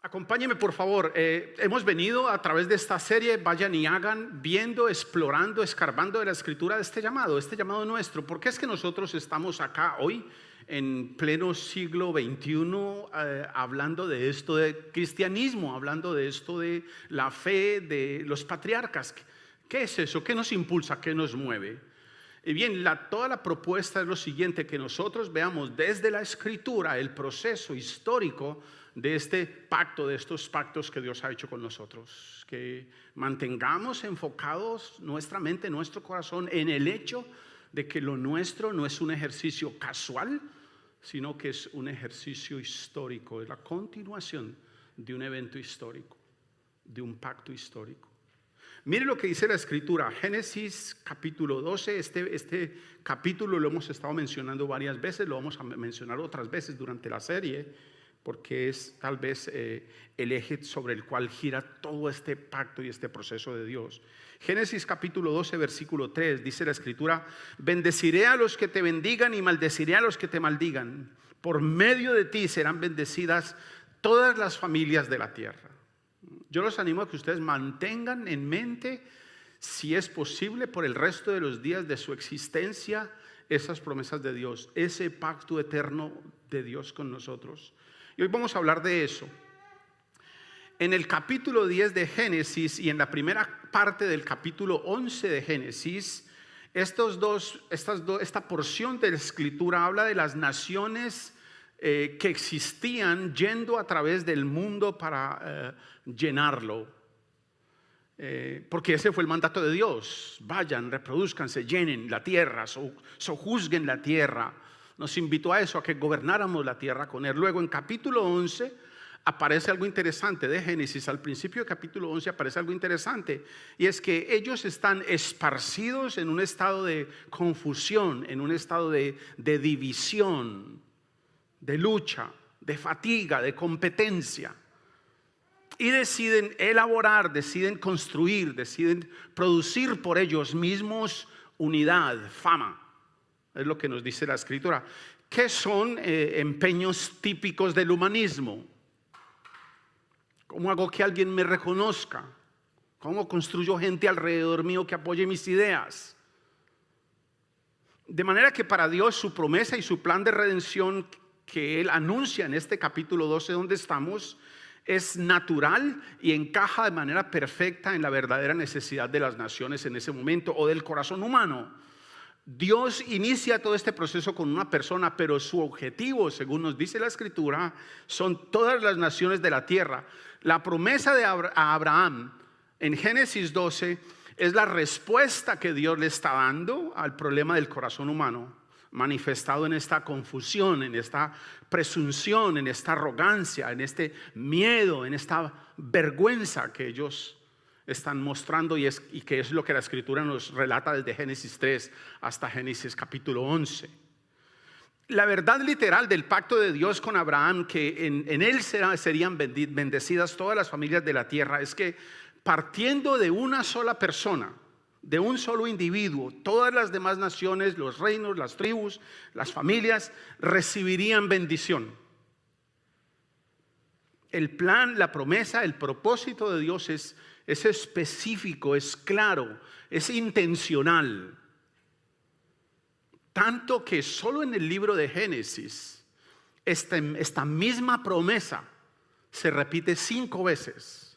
Acompáñenme por favor, hemos venido a través de esta serie, vayan y hagan, viendo, explorando, escarbando de la escritura de este llamado nuestro. ¿Por qué es que nosotros estamos acá hoy en pleno siglo XXI hablando de esto de cristianismo, hablando de esto de la fe de los patriarcas? ¿Qué es eso? ¿Qué nos impulsa? ¿Qué nos mueve? Y bien, toda la propuesta es lo siguiente, que nosotros veamos desde la escritura el proceso histórico de este pacto, de estos pactos que Dios ha hecho con nosotros, que mantengamos enfocados nuestra mente, nuestro corazón en el hecho de que lo nuestro no es un ejercicio casual, sino que es un ejercicio histórico, es la continuación de un evento histórico, de un pacto histórico. Mire lo que dice la escritura, Génesis capítulo 12, este capítulo lo hemos estado mencionando varias veces, lo vamos a mencionar otras veces durante la serie, porque es tal vez el eje sobre el cual gira todo este pacto y este proceso de Dios. Génesis capítulo 12, versículo 3, dice la escritura: bendeciré a los que te bendigan y maldeciré a los que te maldigan. Por medio de ti serán bendecidas todas las familias de la tierra. Yo los animo a que ustedes mantengan en mente, si es posible, por el resto de los días de su existencia, esas promesas de Dios, ese pacto eterno de Dios con nosotros. Y hoy vamos a hablar de eso. En el capítulo 10 de Génesis y en la primera parte del capítulo 11 de Génesis, esta porción de la escritura habla de las naciones que existían yendo a través del mundo para llenarlo. Porque ese fue el mandato de Dios: vayan, reproduzcanse, llenen la tierra, sojuzguen la tierra. Nos invitó a eso, a que gobernáramos la tierra con él. Luego en capítulo 11 aparece algo interesante de Génesis. Al principio del capítulo 11 aparece algo interesante, y es que ellos están esparcidos en un estado de confusión, en un estado de división, de lucha, de fatiga, de competencia. Y deciden elaborar, deciden construir, deciden producir por ellos mismos unidad, fama. Es lo que nos dice la escritura. ¿Qué son empeños típicos del humanismo? ¿Cómo hago que alguien me reconozca? ¿Cómo construyo gente alrededor mío que apoye mis ideas? De manera que para Dios su promesa y su plan de redención que Él anuncia en este capítulo 12 donde estamos es natural y encaja de manera perfecta en la verdadera necesidad de las naciones en ese momento, o del corazón humano. Dios inicia todo este proceso con una persona, pero su objetivo, según nos dice la escritura, son todas las naciones de la tierra. La promesa a Abraham en Génesis 12 es la respuesta que Dios le está dando al problema del corazón humano, manifestado en esta confusión, en esta presunción, en esta arrogancia, en este miedo, en esta vergüenza que ellos están mostrando, y que es lo que la escritura nos relata desde Génesis 3 hasta Génesis capítulo 11. La verdad literal del pacto de Dios con Abraham, que en él serían bendecidas todas las familias de la tierra, es que partiendo de una sola persona, de un solo individuo, todas las demás naciones, los reinos, las tribus, las familias recibirían bendición. El plan, la promesa, el propósito de Dios es específico, es claro, es intencional. Tanto que solo en el libro de Génesis esta misma promesa se repite 5 veces.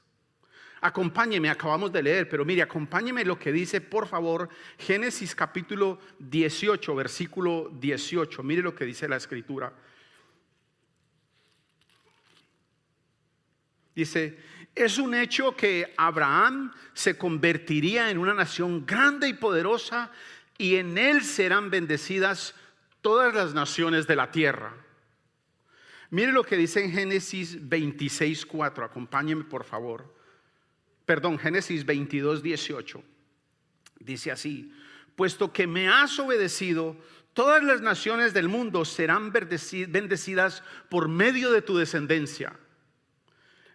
Acompáñeme, acabamos de leer, pero mire, acompáñeme lo que dice, por favor, Génesis capítulo 18, versículo 18. Mire lo que dice la escritura. Dice: es un hecho que Abraham se convertiría en una nación grande y poderosa, y en él serán bendecidas todas las naciones de la tierra. Mire lo que dice en Génesis 26, 4. Acompáñenme por favor. Génesis 22, 18. Dice así: puesto que me has obedecido, todas las naciones del mundo serán bendecidas por medio de tu descendencia.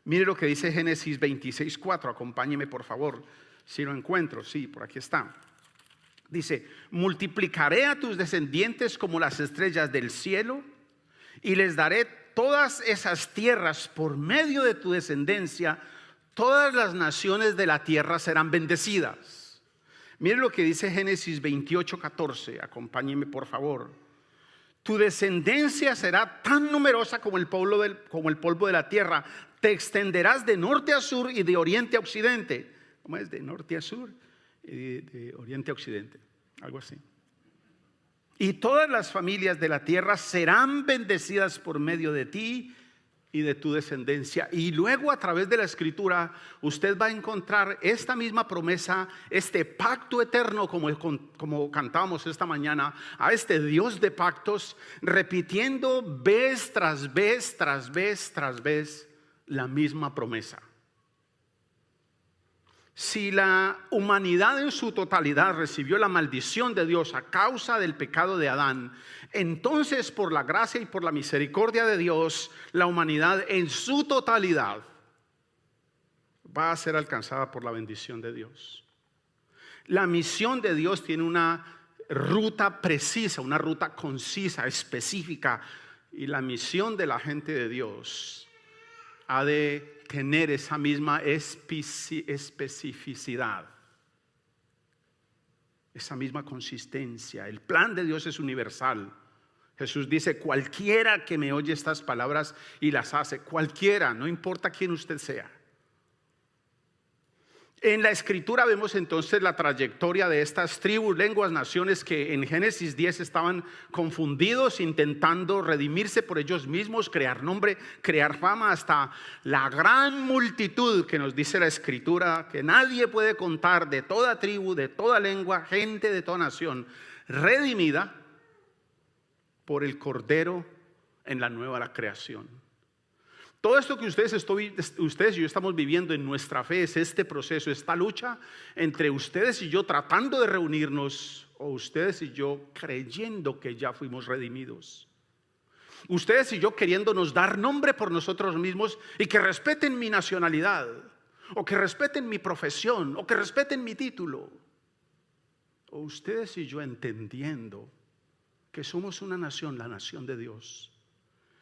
Mire lo que dice Génesis 26, 4. Acompáñeme por favor, si lo encuentro. Sí, por aquí está. Dice: multiplicaré a tus descendientes como las estrellas del cielo, y les daré todas esas tierras por medio de tu descendencia, todas las naciones de la tierra serán bendecidas. Miren lo que dice Génesis 28:14. Acompáñenme por favor. Tu descendencia será tan numerosa como el polvo de la tierra. Te extenderás de norte a sur y de oriente a occidente. ¿Cómo es? De norte a sur y de oriente a occidente. Algo así. Y todas las familias de la tierra serán bendecidas por medio de ti y de tu descendencia. Y luego a través de la escritura usted va a encontrar esta misma promesa, este pacto eterno como cantábamos esta mañana, a este Dios de pactos, repitiendo vez tras vez, tras vez, tras vez la misma promesa. Si la humanidad en su totalidad recibió la maldición de Dios a causa del pecado de Adán, entonces por la gracia y por la misericordia de Dios, la humanidad en su totalidad va a ser alcanzada por la bendición de Dios. La misión de Dios tiene una ruta precisa, una ruta concisa, específica, y la misión de la gente de Dios ha de tener esa misma especificidad, esa misma consistencia. El plan de Dios es universal. Jesús dice: cualquiera que me oye estas palabras y las hace, cualquiera, no importa quién usted sea. En la escritura vemos entonces la trayectoria de estas tribus, lenguas, naciones que en Génesis 10 estaban confundidos, intentando redimirse por ellos mismos, crear nombre, crear fama, hasta la gran multitud que nos dice la escritura, que nadie puede contar, de toda tribu, de toda lengua, gente de toda nación, redimida por el Cordero en la nueva creación. Todo esto que ustedes y yo estamos viviendo en nuestra fe es este proceso, esta lucha entre ustedes y yo tratando de reunirnos, o ustedes y yo creyendo que ya fuimos redimidos. Ustedes y yo queriéndonos dar nombre por nosotros mismos y que respeten mi nacionalidad, o que respeten mi profesión, o que respeten mi título. O ustedes y yo entendiendo que somos una nación, la nación de Dios.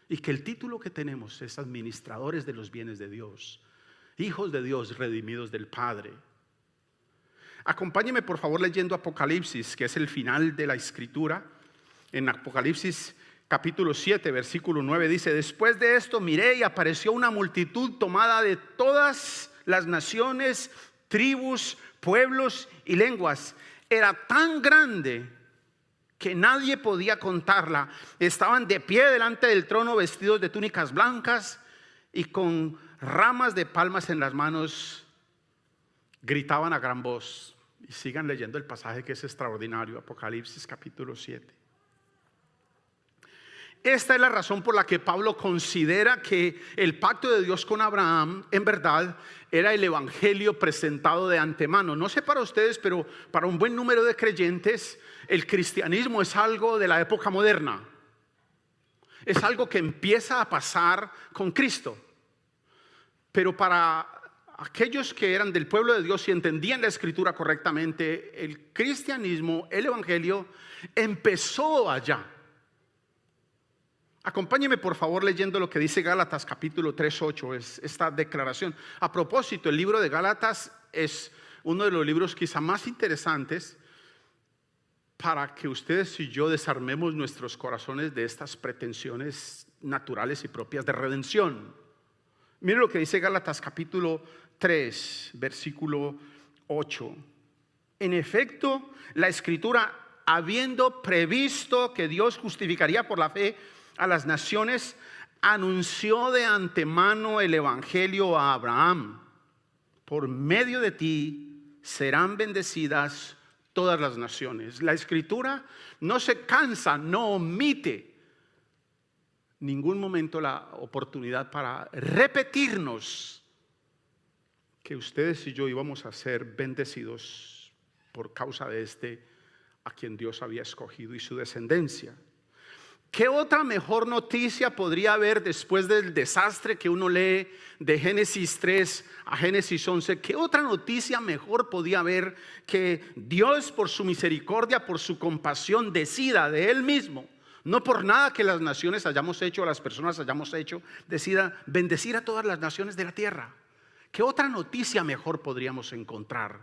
Y que el título que tenemos es administradores de los bienes de Dios, hijos de Dios redimidos del Padre. Acompáñeme por favor leyendo Apocalipsis, que es el final de la escritura. En Apocalipsis capítulo 7, versículo 9 dice: después de esto miré y apareció una multitud tomada de todas las naciones, tribus, pueblos y lenguas. Era tan grande que nadie podía contarla. Estaban de pie delante del trono, vestidos de túnicas blancas y con ramas de palmas en las manos. Gritaban a gran voz. Y sigan leyendo el pasaje, que es extraordinario. Apocalipsis capítulo 7. Esta es la razón por la que Pablo considera que el pacto de Dios con Abraham en verdad era el evangelio presentado de antemano. No sé para ustedes, pero para un buen número de creyentes el cristianismo es algo de la época moderna. Es algo que empieza a pasar con Cristo. Pero para aquellos que eran del pueblo de Dios y entendían la escritura correctamente, el cristianismo, el evangelio, empezó allá. Acompáñeme por favor leyendo lo que dice Gálatas capítulo 3:8, es esta declaración. A propósito, el libro de Gálatas es uno de los libros quizá más interesantes para que ustedes y yo desarmemos nuestros corazones de estas pretensiones naturales y propias de redención. Miren lo que dice Gálatas capítulo 3, versículo 8. En efecto, la escritura, habiendo previsto que Dios justificaría por la fe a las naciones, anunció de antemano el evangelio a Abraham: por medio de ti serán bendecidas todas las naciones. La escritura no se cansa, no omite ningún momento la oportunidad para repetirnos que ustedes y yo íbamos a ser bendecidos por causa de este a quien Dios había escogido y su descendencia. ¿Qué otra mejor noticia podría haber después del desastre que uno lee de Génesis 3 a Génesis 11? ¿Qué otra noticia mejor podía haber que Dios, por su misericordia, por su compasión, decida de Él mismo No por nada que las naciones hayamos hecho, las personas hayamos hecho, decida bendecir a todas las naciones de la tierra. ¿Qué otra noticia mejor podríamos encontrar?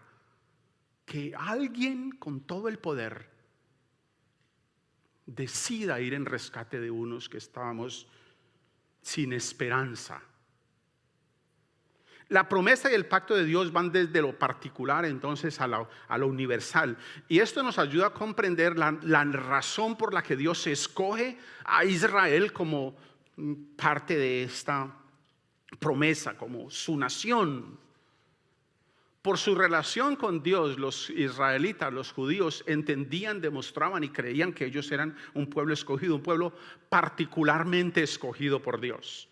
Que alguien con todo el poder decida ir en rescate de unos que estábamos sin esperanza. La promesa y el pacto de Dios van desde lo particular entonces a lo universal. Y esto nos ayuda a comprender la razón por la que Dios escoge a Israel como parte de esta promesa, como su nación. Por su relación con Dios, los israelitas, los judíos, entendían, demostraban y creían que ellos eran un pueblo escogido, un pueblo particularmente escogido por Dios.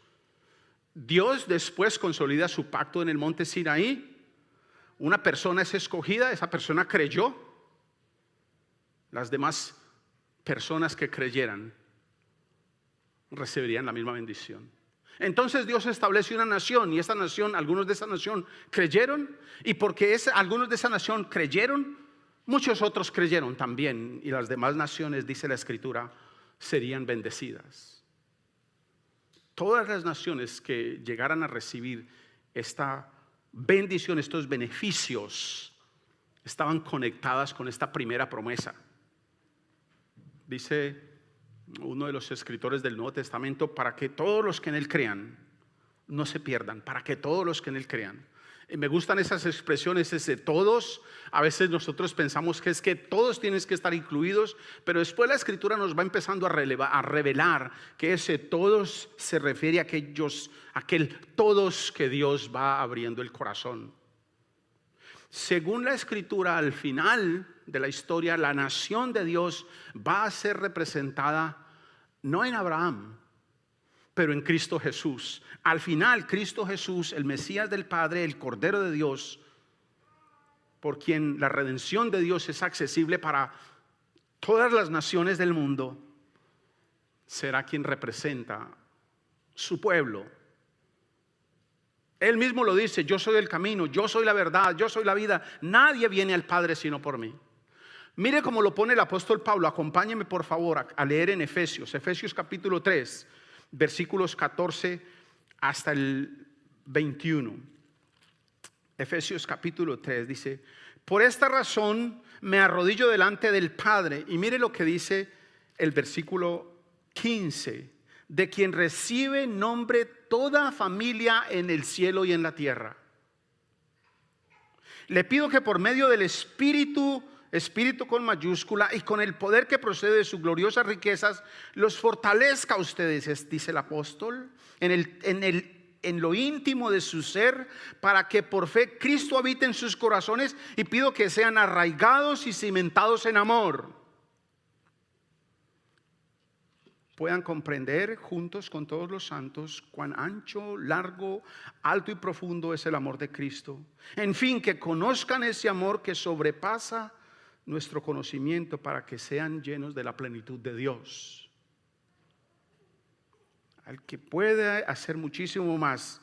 Dios después consolida su pacto en el monte Sinaí. Una persona es escogida, esa persona creyó. Las demás personas que creyeran recibirían la misma bendición. Entonces Dios estableció una nación y esta nación, algunos de esa nación creyeron, y porque algunos de esa nación creyeron, muchos otros creyeron también, y las demás naciones, dice la Escritura, serían bendecidas. Todas las naciones que llegaran a recibir esta bendición, estos beneficios, estaban conectadas con esta primera promesa. Dice uno de los escritores del Nuevo Testamento, para que todos los que en él crean no se pierdan, para que todos los que en él crean. Y me gustan esas expresiones, ese todos. A veces nosotros pensamos que es que todos tienen que estar incluidos, pero después la Escritura nos va empezando a revelar que ese todos se refiere a aquel todos que Dios va abriendo el corazón. Según la Escritura, al final de la historia, la nación de Dios va a ser representada no en Abraham, pero en Cristo Jesús. Al final, Cristo Jesús, el Mesías del Padre, el Cordero de Dios, por quien la redención de Dios es accesible para todas las naciones del mundo, será quien representa su pueblo. Él mismo lo dice: yo soy el camino, yo soy la verdad, yo soy la vida. Nadie viene al Padre sino por mí. Mire cómo lo pone el apóstol Pablo. Acompáñeme por favor a leer en Efesios capítulo 3, versículos 14 hasta el 21. Efesios capítulo 3 dice: por esta razón me arrodillo delante del Padre. Y mire lo que dice el versículo 15: de quien recibe nombre toda familia en el cielo y en la tierra. Le pido que por medio del Espíritu con mayúscula, y con el poder que procede de sus gloriosas riquezas, los fortalezca a ustedes, dice el apóstol, en lo íntimo de su ser, para que por fe Cristo habite en sus corazones, y pido que sean arraigados y cimentados en amor, puedan comprender juntos con todos los santos cuán ancho, largo, alto y profundo es el amor de Cristo. En fin, que conozcan ese amor que sobrepasa nuestro conocimiento, para que sean llenos de la plenitud de Dios. Al que puede hacer muchísimo más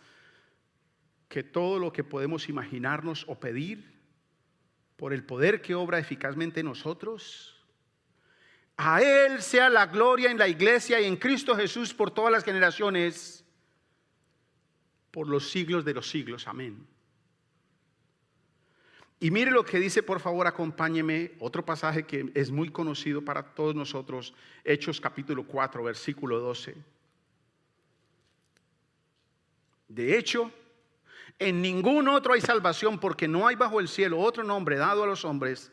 que todo lo que podemos imaginarnos o pedir, por el poder que obra eficazmente en nosotros, a Él sea la gloria en la iglesia y en Cristo Jesús por todas las generaciones, por los siglos de los siglos. Amén. Y mire lo que dice, por favor, acompáñeme, otro pasaje que es muy conocido para todos nosotros, Hechos capítulo 4, versículo 12. De hecho, en ningún otro hay salvación, porque no hay bajo el cielo otro nombre dado a los hombres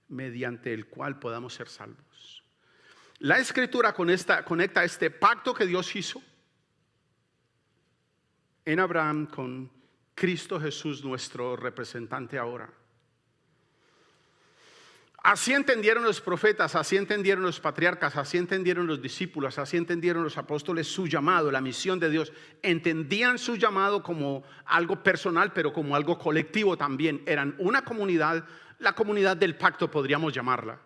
mediante el cual podamos ser salvos. La Escritura conecta este pacto que Dios hizo en Abraham con Cristo Jesús, nuestro representante ahora. Así entendieron los profetas, así entendieron los patriarcas, así entendieron los discípulos, así entendieron los apóstoles su llamado, la misión de Dios. Entendían su llamado como algo personal, pero como algo colectivo también. Eran una comunidad, la comunidad del pacto podríamos llamarla.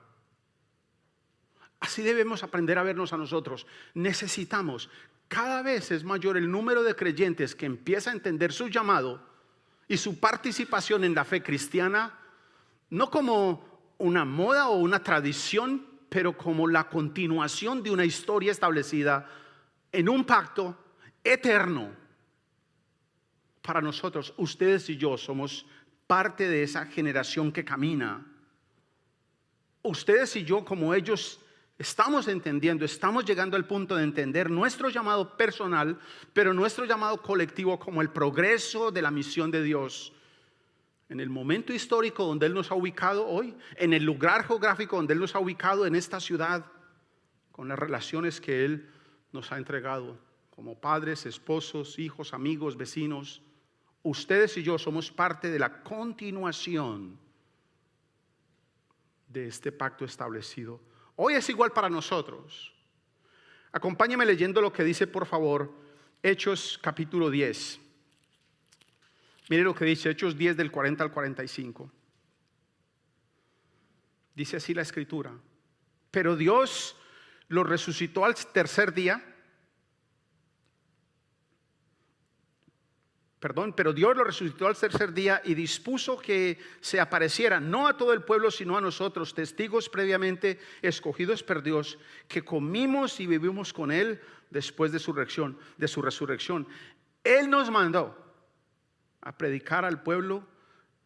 Así debemos aprender a vernos a nosotros. Necesitamos, cada vez es mayor el número de creyentes que empieza a entender su llamado y su participación en la fe cristiana, no como una moda o una tradición, pero como la continuación de una historia establecida en un pacto eterno. Para nosotros, ustedes y yo somos parte de esa generación que camina. Ustedes y yo, como ellos, estamos entendiendo, estamos llegando al punto de entender nuestro llamado personal, pero nuestro llamado colectivo como el progreso de la misión de Dios. En el momento histórico donde Él nos ha ubicado hoy, en el lugar geográfico donde Él nos ha ubicado en esta ciudad, con las relaciones que Él nos ha entregado, como padres, esposos, hijos, amigos, vecinos. Ustedes y yo somos parte de la continuación de este pacto establecido. Hoy es igual para nosotros. Acompáñeme leyendo lo que dice, por favor, Hechos capítulo 10. Mire lo que dice Hechos 10 del 40 al 45. Dice así la escritura: pero Dios lo resucitó al tercer día. Pero Dios lo resucitó al tercer día y dispuso que se apareciera no a todo el pueblo, sino a nosotros, testigos previamente escogidos por Dios, que comimos y vivimos con Él después de su resurrección. Él nos mandó a predicar al pueblo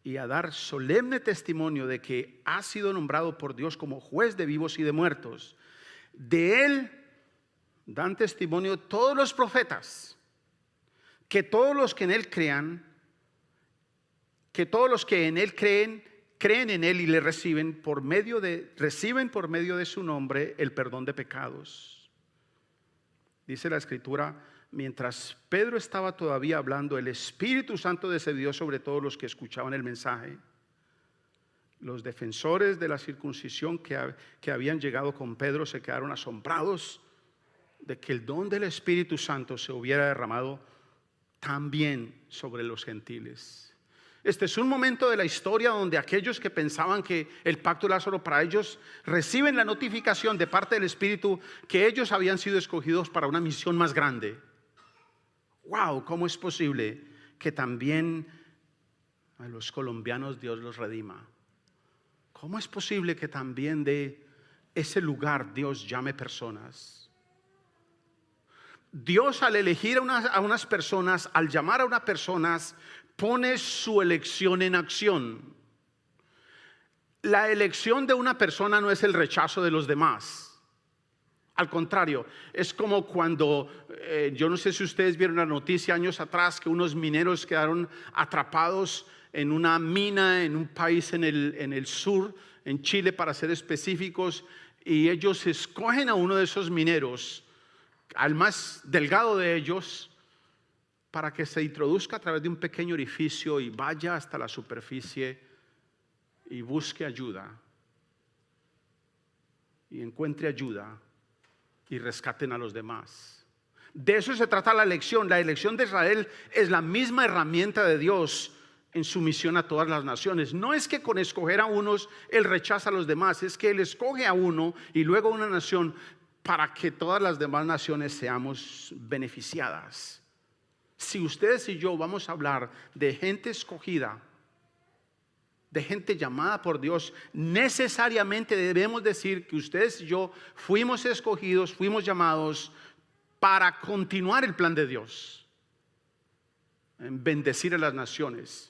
y a dar solemne testimonio de que ha sido nombrado por Dios como juez de vivos y de muertos. De Él dan testimonio todos los profetas, que todos los que en Él crean, que todos los que en Él creen en Él y le reciben por medio de su nombre el perdón de pecados. Dice la escritura: mientras Pedro estaba todavía hablando, el Espíritu Santo descendió sobre todos los que escuchaban el mensaje. Los defensores de la circuncisión que habían llegado con Pedro se quedaron asombrados de que el don del Espíritu Santo se hubiera derramado también sobre los gentiles. Este es un momento de la historia donde aquellos que pensaban que el pacto era solo para ellos reciben la notificación de parte del Espíritu que ellos habían sido escogidos para una misión más grande. Wow, ¿cómo es posible que también a los colombianos Dios los redima? ¿Cómo es posible que también de ese lugar Dios llame personas? Dios, al elegir a unas personas, al llamar a unas personas, pone su elección en acción. La elección de una persona no es el rechazo de los demás. Al contrario, es como cuando, yo no sé si ustedes vieron la noticia años atrás, que unos mineros quedaron atrapados en una mina en un país en el sur, en Chile para ser específicos, y ellos escogen a uno de esos mineros, al más delgado de ellos, para que se introduzca a través de un pequeño orificio y vaya hasta la superficie y busque ayuda y encuentre ayuda y rescaten a los demás. De eso se trata la elección. La elección de Israel es la misma herramienta de Dios en su misión a todas las naciones. No es que con escoger a unos Él rechaza a los demás, es que Él escoge a uno y luego a una nación para que todas las demás naciones seamos beneficiadas. Si ustedes y yo vamos a hablar de gente escogida, de gente llamada por Dios, necesariamente debemos decir que ustedes y yo fuimos escogidos, fuimos llamados para continuar el plan de Dios, en bendecir a las naciones.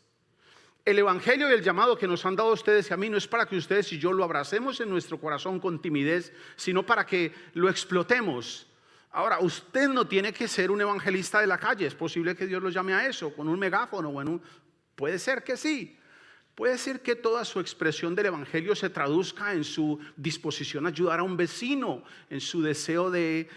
El evangelio y el llamado que nos han dado ustedes y a mí no es para que ustedes y yo lo abracemos en nuestro corazón con timidez, sino para que lo explotemos. Ahora, usted no tiene que ser un evangelista de la calle. Es posible que Dios lo llame a eso, con un megáfono. Puede ser que sí. Puede ser que toda su expresión del evangelio se traduzca en su disposición a ayudar a un vecino, en su deseo de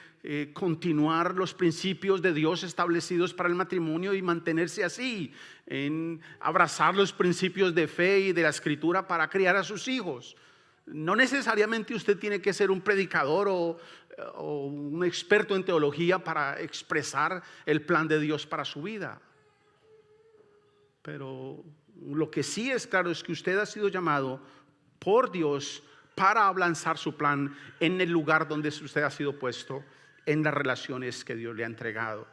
continuar los principios de Dios establecidos para el matrimonio y mantenerse así, en abrazar los principios de fe y de la escritura para criar a sus hijos. No necesariamente usted tiene que ser un predicador o un experto en teología para expresar el plan de Dios para su vida. Pero lo que sí es claro es que usted ha sido llamado por Dios para avanzar su plan en el lugar donde usted ha sido puesto, en las relaciones que Dios le ha entregado.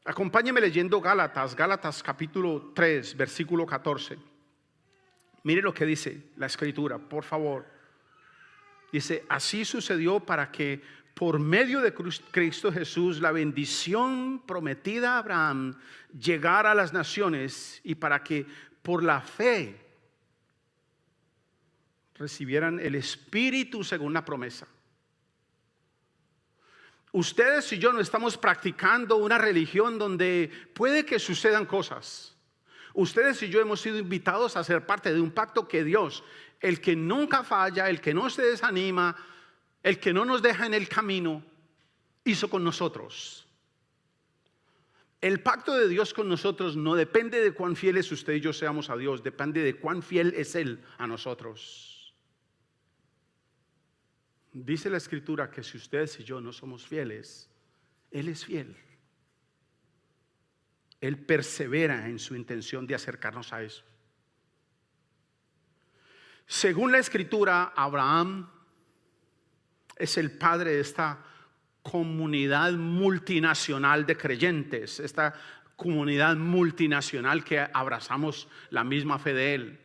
Acompáñeme leyendo Gálatas capítulo 3, versículo 14. Mire lo que dice la Escritura, por favor. Dice, así sucedió para que por medio de Cristo Jesús la bendición prometida a Abraham llegara a las naciones y para que por la fe recibieran el Espíritu según la promesa. Ustedes y yo no estamos practicando una religión donde puede que sucedan cosas. Ustedes y yo hemos sido invitados a ser parte de un pacto que Dios, el que nunca falla, el que no se desanima, el que no nos deja en el camino, hizo con nosotros. El pacto de Dios con nosotros no depende de cuán fieles usted y yo seamos a Dios, depende de cuán fiel es Él a nosotros. Dice la Escritura que si ustedes y yo no somos fieles, Él es fiel. Él persevera en su intención de acercarnos a eso. Según la Escritura, Abraham es el padre de esta comunidad multinacional de creyentes, esta comunidad multinacional que abrazamos la misma fe de él.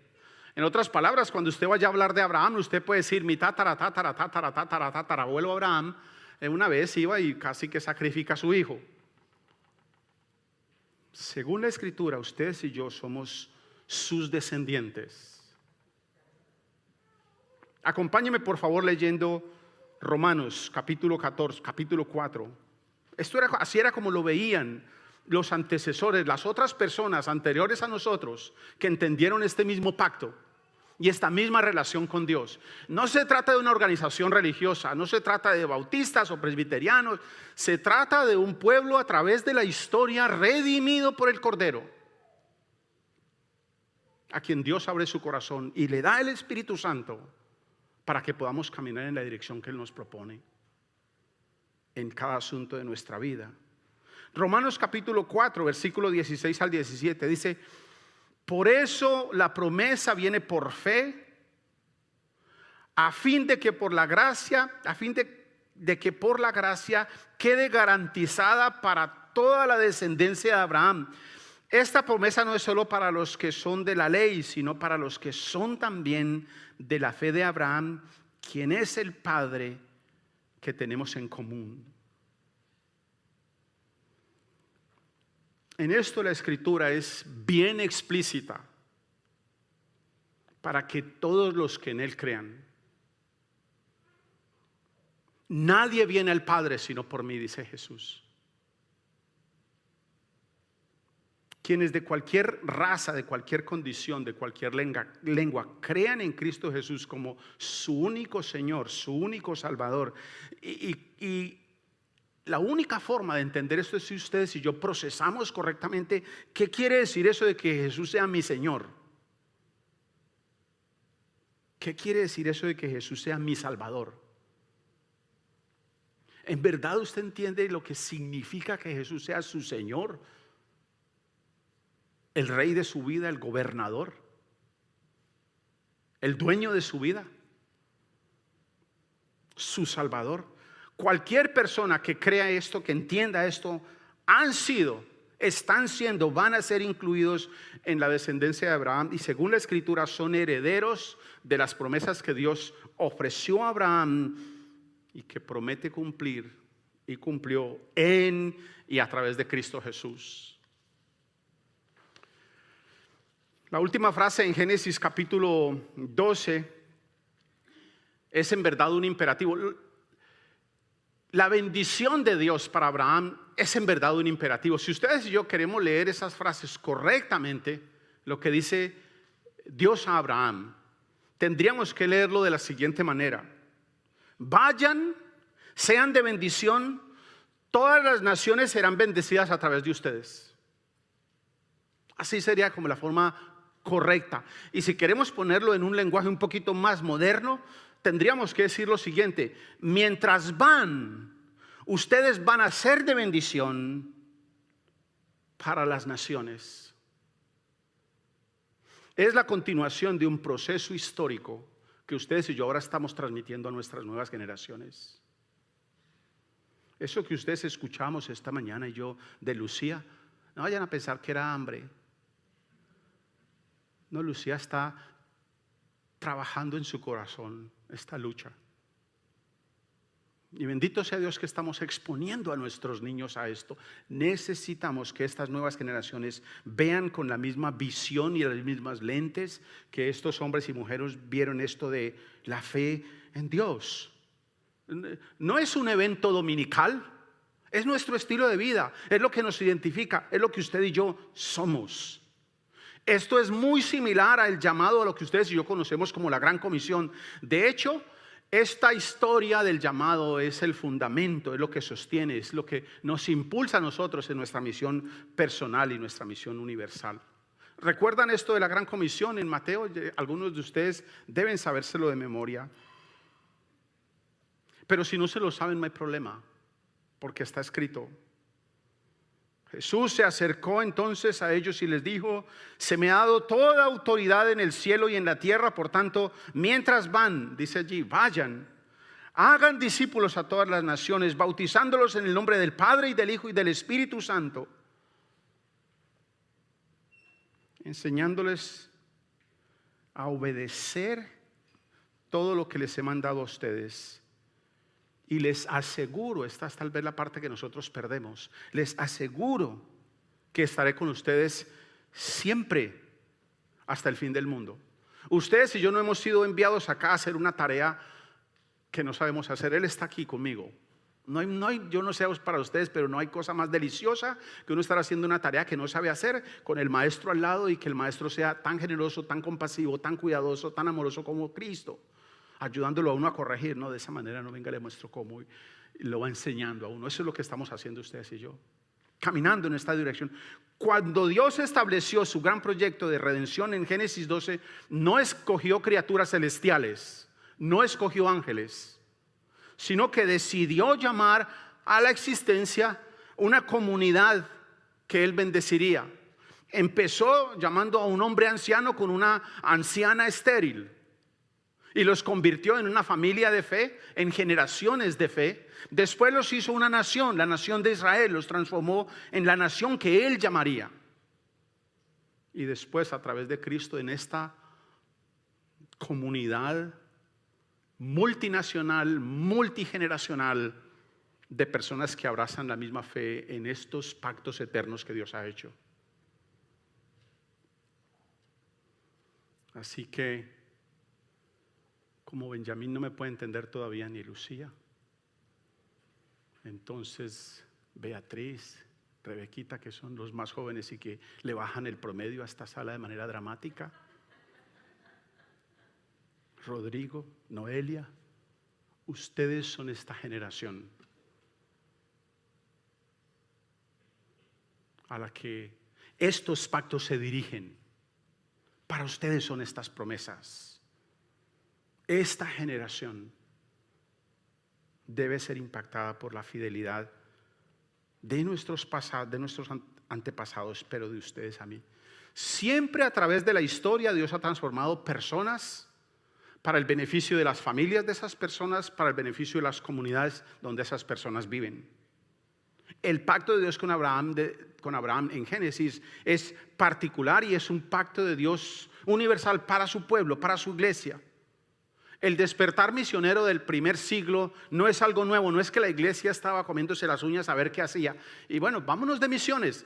En otras palabras, cuando usted vaya a hablar de Abraham, usted puede decir: mi tatarabuelo Abraham una vez iba y casi que sacrifica a su hijo. Según la Escritura, ustedes y yo somos sus descendientes. Acompáñeme por favor leyendo Romanos capítulo 14, capítulo 4. Así era como lo veían los antecesores, las otras personas anteriores a nosotros que entendieron este mismo pacto y esta misma relación con Dios. No se trata de una organización religiosa, no se trata de bautistas o presbiterianos, se trata de un pueblo a través de la historia redimido por el Cordero, a quien Dios abre su corazón y le da el Espíritu Santo para que podamos caminar en la dirección que Él nos propone en cada asunto de nuestra vida. Romanos capítulo 4, versículo 16 al 17 dice: por eso la promesa viene por fe, a fin de que por la gracia, quede garantizada para toda la descendencia de Abraham. Esta promesa no es solo para los que son de la ley, sino para los que son también de la fe de Abraham, quien es el Padre que tenemos en común. En esto la Escritura es bien explícita para que todos los que en Él crean. Nadie viene al Padre sino por mí, dice Jesús. Quienes de cualquier raza, de cualquier condición, de cualquier lengua, crean en Cristo Jesús como su único Señor, su único Salvador. Y la única forma de entender esto es si ustedes y yo procesamos correctamente qué quiere decir eso de que Jesús sea mi Señor. ¿Qué quiere decir eso de que Jesús sea mi Salvador? ¿En verdad usted entiende lo que significa que Jesús sea su Señor? El rey de su vida, el gobernador, el dueño de su vida, su Salvador. Cualquier persona que crea esto, que entienda esto, están siendo, van a ser incluidos en la descendencia de Abraham, y según la Escritura son herederos de las promesas que Dios ofreció a Abraham y que promete cumplir y cumplió en y a través de Cristo Jesús. La última frase en Génesis capítulo 12 es en verdad un imperativo. La bendición de Dios para Abraham es en verdad un imperativo. Si ustedes y yo queremos leer esas frases correctamente, lo que dice Dios a Abraham, tendríamos que leerlo de la siguiente manera: vayan, sean de bendición, todas las naciones serán bendecidas a través de ustedes. Así sería como la forma correcta. Y si queremos ponerlo en un lenguaje un poquito más moderno, tendríamos que decir lo siguiente: mientras van, ustedes van a ser de bendición para las naciones. Es la continuación de un proceso histórico que ustedes y yo ahora estamos transmitiendo a nuestras nuevas generaciones. Eso que ustedes escuchamos esta mañana y yo de Lucía, no vayan a pensar que era hambre. No, Lucía está trabajando en su corazón esta lucha. Y bendito sea Dios que estamos exponiendo a nuestros niños a esto. Necesitamos que estas nuevas generaciones vean con la misma visión y las mismas lentes que estos hombres y mujeres vieron esto de la fe en Dios. No es un evento dominical, es nuestro estilo de vida, es lo que nos identifica, es lo que usted y yo somos. Esto es muy similar al llamado a lo que ustedes y yo conocemos como la Gran Comisión. De hecho, esta historia del llamado es el fundamento, es lo que sostiene, es lo que nos impulsa a nosotros en nuestra misión personal y nuestra misión universal. ¿Recuerdan esto de la Gran Comisión en Mateo? Algunos de ustedes deben sabérselo de memoria. Pero si no se lo saben, no hay problema, porque está escrito. Jesús se acercó entonces a ellos y les dijo: se me ha dado toda autoridad en el cielo y en la tierra, por tanto, mientras van, dice allí, vayan, hagan discípulos a todas las naciones, bautizándolos en el nombre del Padre y del Hijo y del Espíritu Santo, enseñándoles a obedecer todo lo que les he mandado a ustedes. Y les aseguro, esta es tal vez la parte que nosotros perdemos, les aseguro que estaré con ustedes siempre hasta el fin del mundo. Ustedes y yo no hemos sido enviados acá a hacer una tarea que no sabemos hacer. Él está aquí conmigo. Yo no sé para ustedes, pero no hay cosa más deliciosa que uno estar haciendo una tarea que no sabe hacer con el maestro al lado y que el maestro sea tan generoso, tan compasivo, tan cuidadoso, tan amoroso como Cristo, ayudándolo a uno a corregir. No, de esa manera no, venga, le muestro cómo, y lo va enseñando a uno. Eso es lo que estamos haciendo ustedes y yo, caminando en esta dirección. Cuando Dios estableció su gran proyecto de redención en Génesis 12, no escogió criaturas celestiales, no escogió ángeles, sino que decidió llamar a la existencia una comunidad que Él bendeciría. Empezó llamando a un hombre anciano con una anciana estéril, y los convirtió en una familia de fe, en generaciones de fe. Después los hizo una nación, la nación de Israel, los transformó en la nación que Él llamaría. Y después, a través de Cristo, en esta comunidad multinacional, multigeneracional, de personas que abrazan la misma fe en estos pactos eternos que Dios ha hecho. Así que, como Benjamín no me puede entender todavía, ni Lucía, entonces Beatriz, Rebequita, que son los más jóvenes y que le bajan el promedio a esta sala de manera dramática, Rodrigo, Noelia, ustedes son esta generación a la que estos pactos se dirigen. Para ustedes son estas promesas. Esta generación debe ser impactada por la fidelidad de nuestros antepasados, pero de ustedes a mí. Siempre a través de la historia Dios ha transformado personas para el beneficio de las familias de esas personas, para el beneficio de las comunidades donde esas personas viven. El pacto de Dios con Abraham en Génesis es particular y es un pacto de Dios universal para su pueblo, para su iglesia. El despertar misionero del primer siglo no es algo nuevo, no es que la iglesia estaba comiéndose las uñas a ver qué hacía y bueno, vámonos de misiones.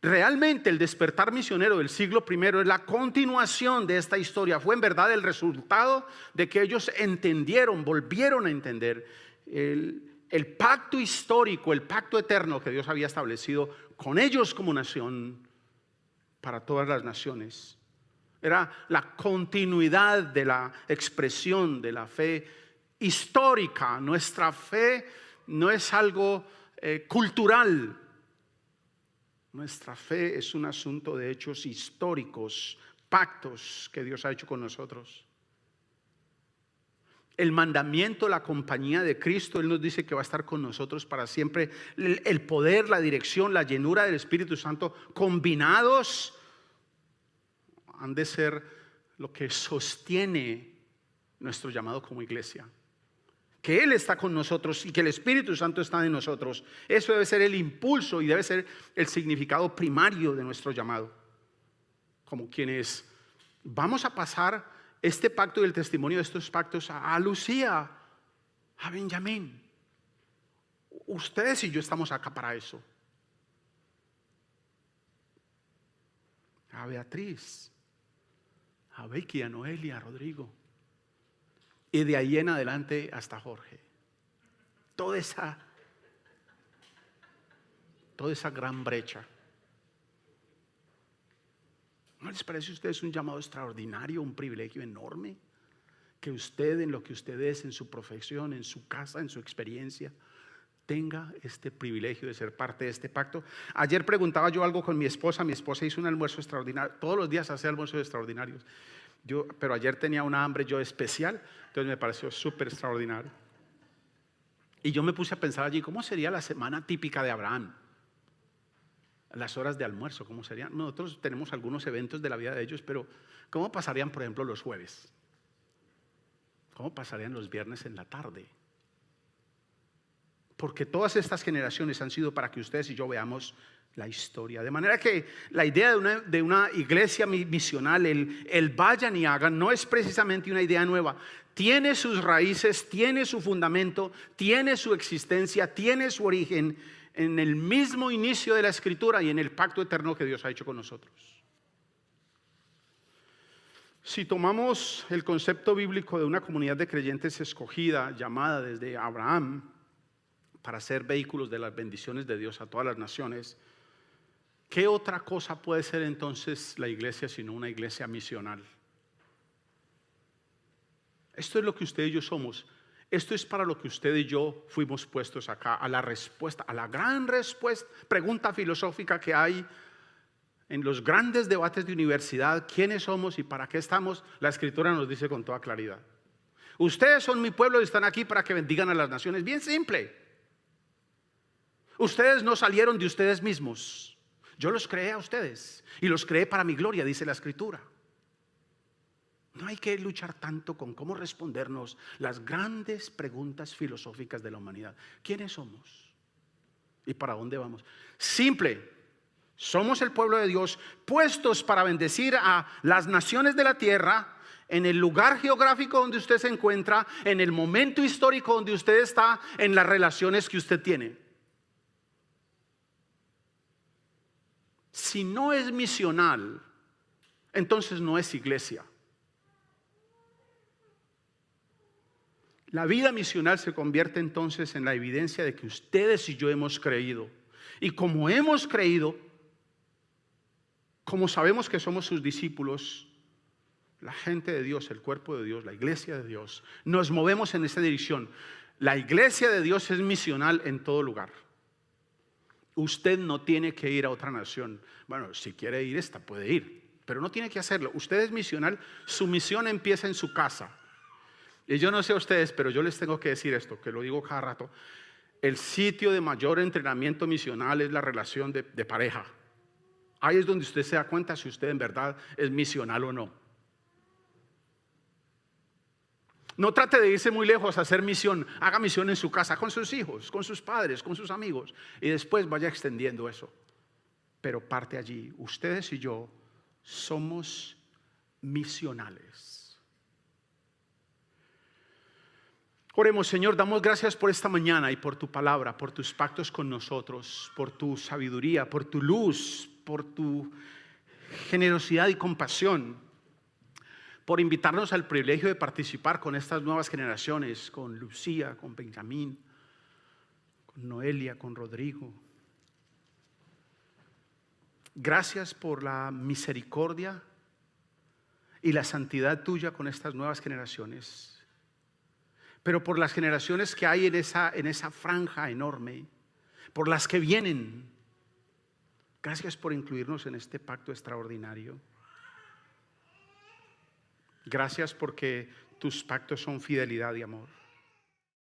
Realmente el despertar misionero del siglo primero es la continuación de esta historia. Fue en verdad el resultado de que ellos entendieron, volvieron a entender el pacto histórico, el pacto eterno que Dios había establecido con ellos como nación para todas las naciones. Era la continuidad de la expresión de la fe histórica. Nuestra fe no es algo cultural. Nuestra fe es un asunto de hechos históricos, pactos que Dios ha hecho con nosotros. El mandamiento, la compañía de Cristo, Él nos dice que va a estar con nosotros para siempre. El poder, la dirección, la llenura del Espíritu Santo combinados han de ser lo que sostiene nuestro llamado como iglesia. Que Él está con nosotros y que el Espíritu Santo está en nosotros. Eso debe ser el impulso y debe ser el significado primario de nuestro llamado. Como quienes vamos a pasar este pacto y el testimonio de estos pactos a Lucía, a Benjamín. Ustedes y yo estamos acá para eso. A Beatriz, a Becky, a Noelia, a Rodrigo. Y de ahí en adelante hasta Jorge. Toda esa gran brecha. ¿No les parece a ustedes un llamado extraordinario, un privilegio enorme? Que usted, en lo que usted es, en su profesión, en su casa, en su experiencia, tenga este privilegio de ser parte de este pacto. Ayer preguntaba yo algo con mi esposa hizo un almuerzo extraordinario, todos los días hace almuerzos extraordinarios. Pero ayer tenía una hambre yo especial, entonces me pareció súper extraordinario. Y yo me puse a pensar allí, ¿cómo sería la semana típica de Abraham? Las horas de almuerzo, ¿cómo serían? Nosotros tenemos algunos eventos de la vida de ellos, pero ¿cómo pasarían, por ejemplo, los jueves? ¿Cómo pasarían los viernes en la tarde? Porque todas estas generaciones han sido para que ustedes y yo veamos la historia. De manera que la idea de una iglesia misional, el vayan y hagan, no es precisamente una idea nueva. Tiene sus raíces, tiene su fundamento, tiene su existencia, tiene su origen en el mismo inicio de la Escritura y en el pacto eterno que Dios ha hecho con nosotros. Si tomamos el concepto bíblico de una comunidad de creyentes escogida, llamada desde Abraham, para ser vehículos de las bendiciones de Dios a todas las naciones, ¿qué otra cosa puede ser entonces la iglesia sino una iglesia misional? Esto es lo que usted y yo somos. Esto es para lo que usted y yo fuimos puestos acá, a la respuesta, a la gran respuesta, pregunta filosófica que hay en los grandes debates de universidad: ¿quiénes somos y para qué estamos? La Escritura nos dice con toda claridad: ustedes son mi pueblo y están aquí para que bendigan a las naciones. Bien simple. Ustedes no salieron de ustedes mismos. Yo los creé a ustedes y los creé para mi gloria, dice la Escritura. No hay que luchar tanto con cómo respondernos las grandes preguntas filosóficas de la humanidad. ¿Quiénes somos? ¿Y para dónde vamos? Simple. Somos el pueblo de Dios, puestos para bendecir a las naciones de la tierra, en el lugar geográfico donde usted se encuentra, en el momento histórico donde usted está, en las relaciones que usted tiene. Si no es misional, entonces no es iglesia. La vida misional se convierte entonces en la evidencia de que ustedes y yo hemos creído. Y como hemos creído, como sabemos que somos sus discípulos, la gente de Dios, el cuerpo de Dios, la iglesia de Dios, nos movemos en esa dirección. La iglesia de Dios es misional en todo lugar. Usted no tiene que ir a otra nación. Bueno, si quiere ir, puede ir, pero no tiene que hacerlo. Usted es misional, su misión empieza en su casa. Y yo no sé a ustedes, pero yo les tengo que decir esto, que lo digo cada rato. El sitio de mayor entrenamiento misional es la relación de pareja. Ahí es donde usted se da cuenta si usted en verdad es misional o no. No trate de irse muy lejos a hacer misión. Haga misión en su casa, con sus hijos, con sus padres, con sus amigos. Y después vaya extendiendo eso. Pero parte allí. Ustedes y yo somos misionales. Oremos. Señor, damos gracias por esta mañana y por tu palabra, por tus pactos con nosotros, por tu sabiduría, por tu luz, por tu generosidad y compasión, por invitarnos al privilegio de participar con estas nuevas generaciones, con Lucía, con Benjamín, con Noelia, con Rodrigo. Gracias por la misericordia y la santidad tuya con estas nuevas generaciones. Pero por las generaciones que hay en esa franja enorme, por las que vienen, gracias por incluirnos en este pacto extraordinario. Gracias porque tus pactos son fidelidad y amor.